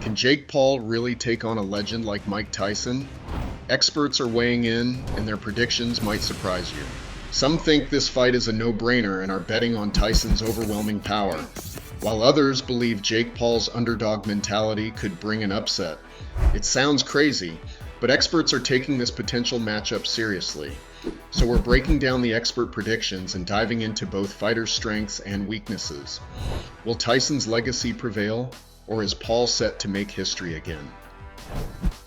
Can Jake Paul really take on a legend like Mike Tyson? Experts are weighing in, and their predictions might surprise you. Some think this fight is a no-brainer and are betting on Tyson's overwhelming power, while others believe Jake Paul's underdog mentality could bring an upset. It sounds crazy, but experts are taking this potential matchup seriously. So we're breaking down the expert predictions and diving into both fighters' strengths and weaknesses. Will Tyson's legacy prevail, or is Paul set to make history again?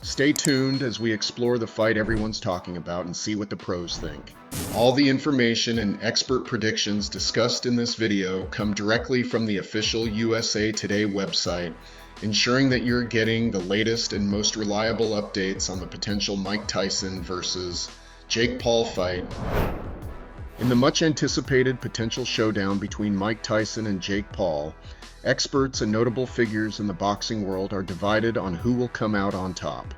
Stay tuned as we explore the fight everyone's talking about and see what the pros think. All the information and expert predictions discussed in this video come directly from the official USA Today website, ensuring that you're getting the latest and most reliable updates on the potential Mike Tyson versus Jake Paul fight. In the much anticipated potential showdown between Mike Tyson and Jake Paul, experts and notable figures in the boxing world are divided on who will come out on top.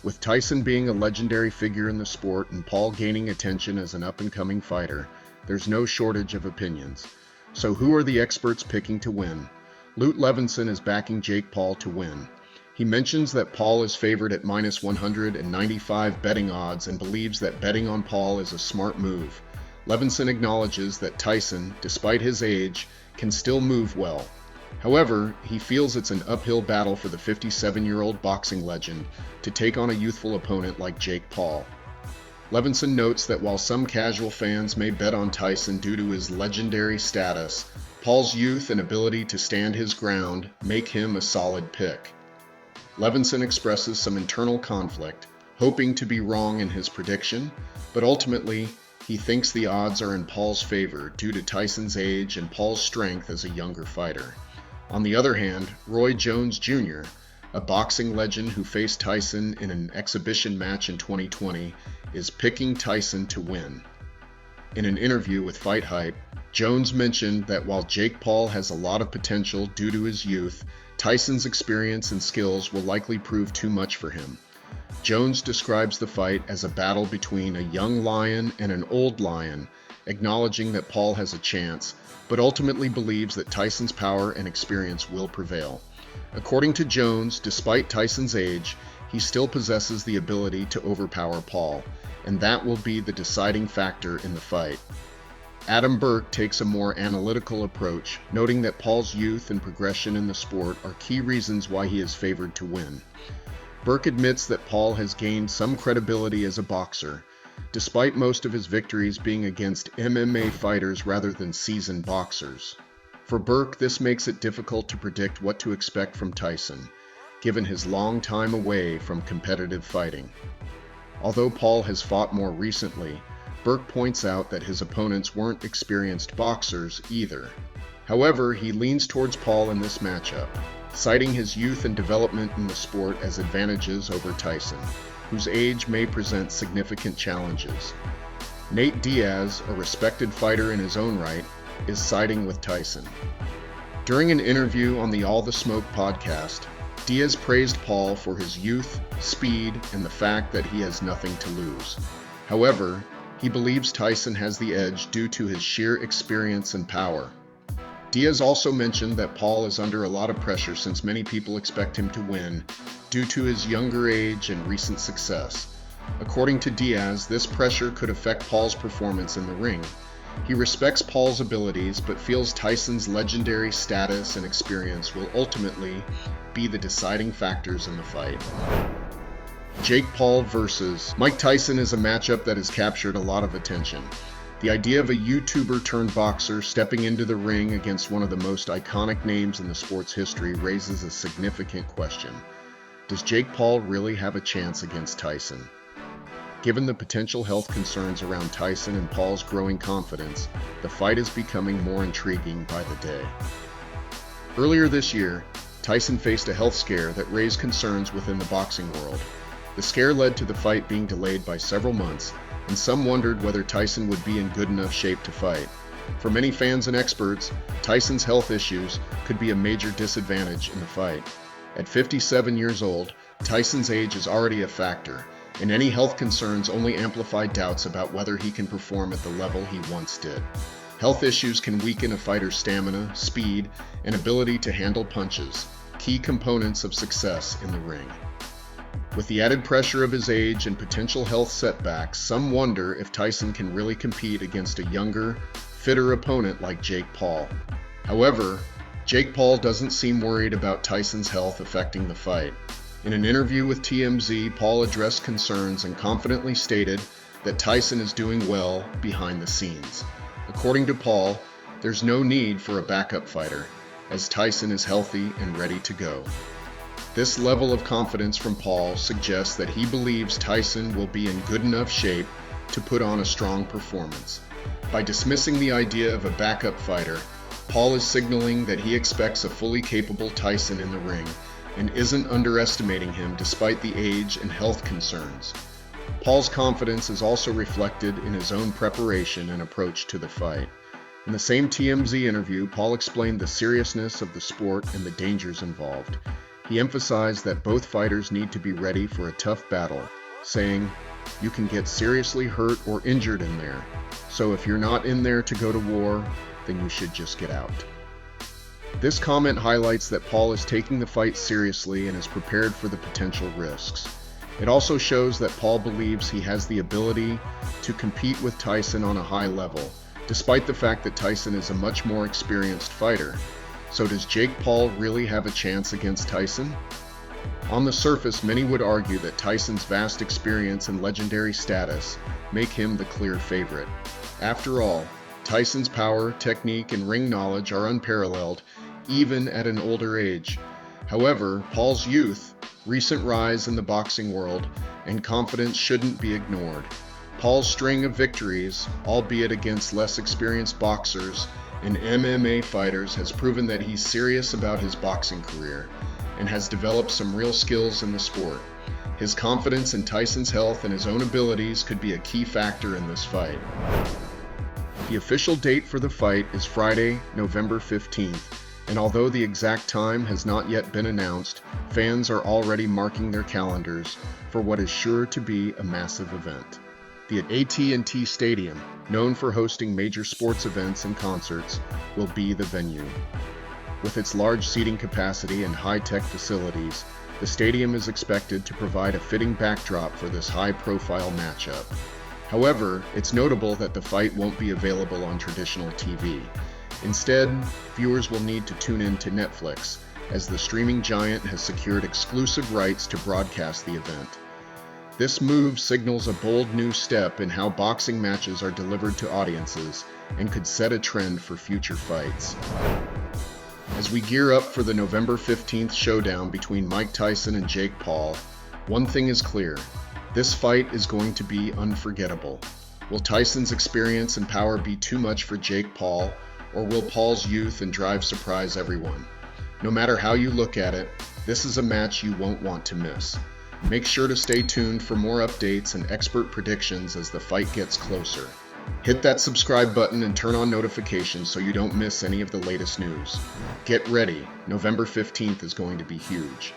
With Tyson being a legendary figure in the sport and Paul gaining attention as an up-and-coming fighter, there's no shortage of opinions. So who are the experts picking to win? Lute Levinson is backing Jake Paul to win. He mentions that Paul is favored at minus 195 betting odds and believes that betting on Paul is a smart move. Levinson acknowledges that Tyson, despite his age, can still move well. However, he feels it's an uphill battle for the 57-year-old boxing legend to take on a youthful opponent like Jake Paul. Levinson notes that while some casual fans may bet on Tyson due to his legendary status, Paul's youth and ability to stand his ground make him a solid pick. Levinson expresses some internal conflict, hoping to be wrong in his prediction, but ultimately, he thinks the odds are in Paul's favor due to Tyson's age and Paul's strength as a younger fighter. On the other hand, Roy Jones Jr., a boxing legend who faced Tyson in an exhibition match in 2020, is picking Tyson to win. In an interview with Fight Hype, Jones mentioned that while Jake Paul has a lot of potential due to his youth, Tyson's experience and skills will likely prove too much for him. Jones describes the fight as a battle between a young lion and an old lion, acknowledging that Paul has a chance, but ultimately believes that Tyson's power and experience will prevail. According to Jones, despite Tyson's age, he still possesses the ability to overpower Paul, and that will be the deciding factor in the fight. Adam Burke takes a more analytical approach, noting that Paul's youth and progression in the sport are key reasons why he is favored to win. Burke admits that Paul has gained some credibility as a boxer, despite most of his victories being against MMA fighters rather than seasoned boxers. For Burke, this makes it difficult to predict what to expect from Tyson, given his long time away from competitive fighting. Although Paul has fought more recently, Burke points out that his opponents weren't experienced boxers either. However, he leans towards Paul in this matchup, citing his youth and development in the sport as advantages over Tyson, whose age may present significant challenges. Nate Diaz, a respected fighter in his own right, is siding with Tyson. During an interview on the All the Smoke podcast, Diaz praised Paul for his youth, speed, and the fact that he has nothing to lose. However, he believes Tyson has the edge due to his sheer experience and power. Diaz also mentioned that Paul is under a lot of pressure since many people expect him to win due to his younger age and recent success. According to Diaz, this pressure could affect Paul's performance in the ring. He respects Paul's abilities but feels Tyson's legendary status and experience will ultimately be the deciding factors in the fight. Jake Paul versus Mike Tyson is a matchup that has captured a lot of attention. The idea of a YouTuber turned boxer stepping into the ring against one of the most iconic names in the sport's history raises a significant question. Does Jake Paul really have a chance against Tyson? Given the potential health concerns around Tyson and Paul's growing confidence, the fight is becoming more intriguing by the day. Earlier this year, Tyson faced a health scare that raised concerns within the boxing world. The scare led to the fight being delayed by several months, and some wondered whether Tyson would be in good enough shape to fight. For many fans and experts, Tyson's health issues could be a major disadvantage in the fight. At 57 years old, Tyson's age is already a factor, and any health concerns only amplify doubts about whether he can perform at the level he once did. Health issues can weaken a fighter's stamina, speed, and ability to handle punches. key components of success in the ring. With the added pressure of his age and potential health setbacks, some wonder if Tyson can really compete against a younger, fitter opponent like Jake Paul. However, Jake Paul doesn't seem worried about Tyson's health affecting the fight. In an interview with TMZ, Paul addressed concerns and confidently stated that Tyson is doing well behind the scenes. According to Paul, there's no need for a backup fighter, as Tyson is healthy and ready to go. This level of confidence from Paul suggests that he believes Tyson will be in good enough shape to put on a strong performance. By dismissing the idea of a backup fighter, Paul is signaling that he expects a fully capable Tyson in the ring and isn't underestimating him despite the age and health concerns. Paul's confidence is also reflected in his own preparation and approach to the fight. In the same TMZ interview, Paul explained the seriousness of the sport and the dangers involved. He emphasized that both fighters need to be ready for a tough battle, saying, "You can get seriously hurt or injured in there, so if you're not in there to go to war, then you should just get out." This comment highlights that Paul is taking the fight seriously and is prepared for the potential risks. It also shows that Paul believes he has the ability to compete with Tyson on a high level, despite the fact that Tyson is a much more experienced fighter. So does Jake Paul really have a chance against Tyson? On the surface, many would argue that Tyson's vast experience and legendary status make him the clear favorite. After all, Tyson's power, technique, and ring knowledge are unparalleled, even at an older age. However, Paul's youth, recent rise in the boxing world, and confidence shouldn't be ignored. Paul's string of victories, albeit against less experienced boxers and MMA fighters, has proven that he's serious about his boxing career and has developed some real skills in the sport. His confidence in Tyson's health and his own abilities could be a key factor in this fight. The official date for the fight is Friday, November 15th, and although the exact time has not yet been announced, fans are already marking their calendars for what is sure to be a massive event. The AT&T Stadium, known for hosting major sports events and concerts, will be the venue. With its large seating capacity and high-tech facilities, the stadium is expected to provide a fitting backdrop for this high-profile matchup. However, it's notable that the fight won't be available on traditional TV. Instead, viewers will need to tune in to Netflix, as the streaming giant has secured exclusive rights to broadcast the event. This move signals a bold new step in how boxing matches are delivered to audiences and could set a trend for future fights. As we gear up for the November 15th showdown between Mike Tyson and Jake Paul, one thing is clear: this fight is going to be unforgettable. Will Tyson's experience and power be too much for Jake Paul, or will Paul's youth and drive surprise everyone? No matter how you look at it, this is a match you won't want to miss. Make sure to stay tuned for more updates and expert predictions as the fight gets closer. Hit that subscribe button and turn on notifications so you don't miss any of the latest news. Get ready, November 15th is going to be huge.